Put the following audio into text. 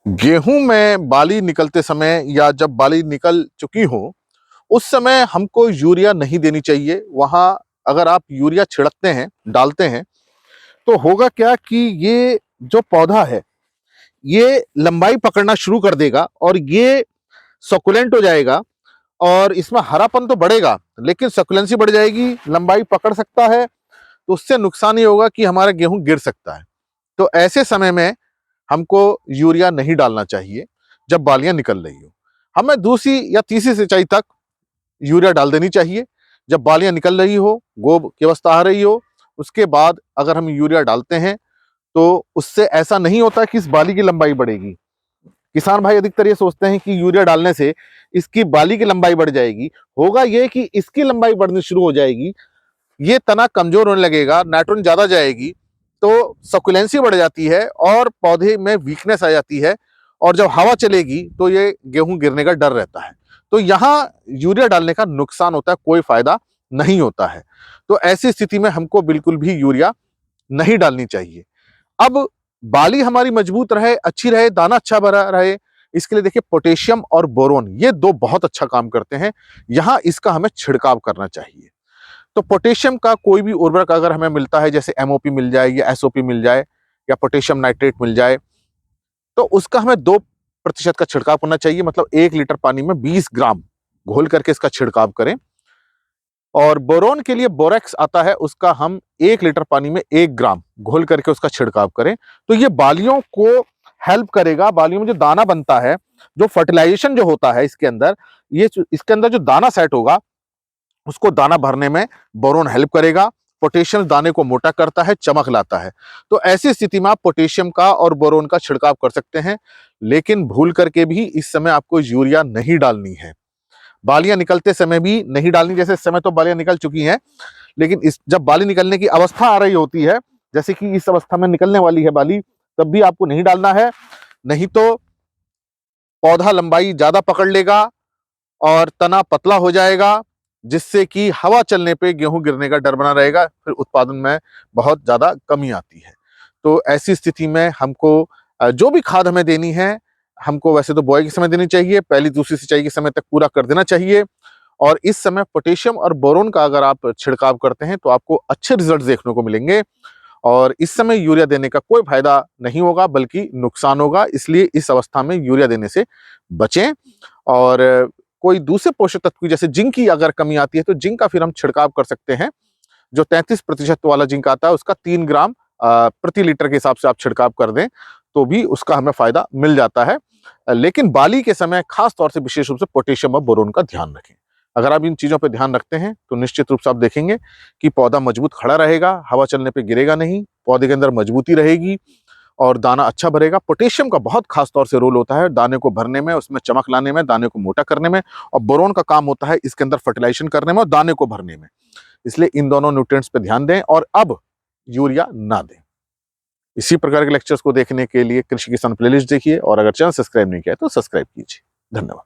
गेहूं में बाली निकलते समय या जब बाली निकल चुकी हो, उस समय हमको यूरिया नहीं देनी चाहिए। वहां अगर आप यूरिया छिड़कते हैं, डालते हैं, तो होगा क्या कि ये जो पौधा है, ये लंबाई पकड़ना शुरू कर देगा और ये सकुलेंट हो जाएगा और इसमें हरापन तो बढ़ेगा, लेकिन सकुलेंसी बढ़ जाएगी, लंबाई पकड़ सकता है, तो उससे नुकसान ये होगा कि हमारा गेहूं गिर सकता है। तो ऐसे समय में हमको यूरिया नहीं डालना चाहिए जब बालियां निकल रही हो। हमें दूसरी या तीसरी सिंचाई तक यूरिया डाल देनी चाहिए। जब बालियां निकल रही हो, गोब की अवस्था आ रही हो, उसके बाद अगर हम यूरिया डालते हैं तो उससे ऐसा नहीं होता कि इस बाली की लंबाई बढ़ेगी। किसान भाई अधिकतर ये सोचते हैं कि यूरिया डालने से इसकी बाली की लंबाई बढ़ जाएगी। होगा ये कि इसकी लंबाई बढ़नी शुरू हो जाएगी, ये तना कमजोर होने लगेगा, नाइट्रोजन ज्यादा जाएगी, तो सकुलेंसी बढ़ जाती है और पौधे में वीकनेस आ जाती है, और जब हवा चलेगी तो ये गेहूं गिरने का डर रहता है। तो यहां यूरिया डालने का नुकसान होता है, कोई फायदा नहीं होता है। तो ऐसी स्थिति में हमको बिल्कुल भी यूरिया नहीं डालनी चाहिए। अब बाली हमारी मजबूत रहे, अच्छी रहे, दाना अच्छा भरा रहे, इसके लिए देखिए पोटेशियम और बोरोन ये दो बहुत अच्छा काम करते हैं। यहां इसका हमें छिड़काव करना चाहिए। तो पोटेशियम का कोई भी उर्वरक अगर हमें मिलता है, जैसे एमओपी मिल जाए या एसओपी मिल जाए या पोटेशियम नाइट्रेट मिल जाए, तो उसका हमें 2% का छिड़काव करना चाहिए। मतलब 1 लीटर पानी में 20 ग्राम घोल करके इसका छिड़काव करें। और बोरोन के लिए बोरेक्स आता है, उसका हम 1 लीटर पानी में 1 ग्राम घोल करके उसका छिड़काव करें। तो ये बालियों को हेल्प करेगा। बालियों में जो दाना बनता है, जो फर्टिलाइजेशन जो होता है इसके अंदर, ये इसके अंदर जो दाना सेट होगा, उसको दाना भरने में बोरोन हेल्प करेगा। पोटेशियम दाने को मोटा करता है, चमक लाता है। तो ऐसी स्थिति में आप पोटेशियम का और बोरोन का छिड़काव कर सकते हैं, लेकिन भूल करके भी इस समय आपको यूरिया नहीं डालनी है। बालियां निकलते समय भी नहीं डालनी। जैसे इस समय तो बालियां निकल चुकी हैं, लेकिन इस जब बाली निकलने की अवस्था आ रही होती है, जैसे कि इस अवस्था में निकलने वाली है बाली, तब भी आपको नहीं डालना है। नहीं तो पौधा लंबाई ज्यादा पकड़ लेगा और तना पतला हो जाएगा, जिससे कि हवा चलने पे गेहूं गिरने का डर बना रहेगा, फिर उत्पादन में बहुत ज्यादा कमी आती है। तो ऐसी स्थिति में हमको जो भी खाद हमें देनी है, हमको वैसे तो बुआई के समय देनी चाहिए, पहली दूसरी सिंचाई के समय तक पूरा कर देना चाहिए। और इस समय पोटेशियम और बोरोन का अगर आप छिड़काव करते हैं तो आपको अच्छे रिजल्ट देखने को मिलेंगे। और इस समय यूरिया देने का कोई फायदा नहीं होगा, बल्कि नुकसान होगा। इसलिए इस अवस्था में यूरिया देने से बचें। और कोई दूसरे पोषक तत्व की, जैसे जिंक की अगर कमी आती है, तो जिंक का फिर हम छिड़काव कर सकते हैं। जो 33% वाला जिंक आता है, उसका 3 ग्राम प्रति लीटर के हिसाब से आप छिड़काव कर दें, तो भी उसका हमें फायदा मिल जाता है। लेकिन बाली के समय खास तौर से विशेष रूप से पोटेशियम और बोरोन का ध्यान रखें। अगर आप इन चीजों पर ध्यान रखते हैं तो निश्चित रूप से आप देखेंगे कि पौधा मजबूत खड़ा रहेगा, हवा चलने पे गिरेगा नहीं, पौधे के अंदर मजबूती रहेगी और दाना अच्छा भरेगा। पोटेशियम का बहुत खास तौर से रोल होता है दाने को भरने में, उसमें चमक लाने में, दाने को मोटा करने में। और बोरोन का काम होता है इसके अंदर फर्टिलाइजेशन करने में और दाने को भरने में। इसलिए इन दोनों न्यूट्रिएंट्स पे ध्यान दें और अब यूरिया ना दें। इसी प्रकार के लेक्चर्स को देखने के लिए कृषि किसान प्लेलिस्ट देखिए, और अगर चैनल सब्सक्राइब नहीं किया है तो सब्सक्राइब कीजिए। धन्यवाद।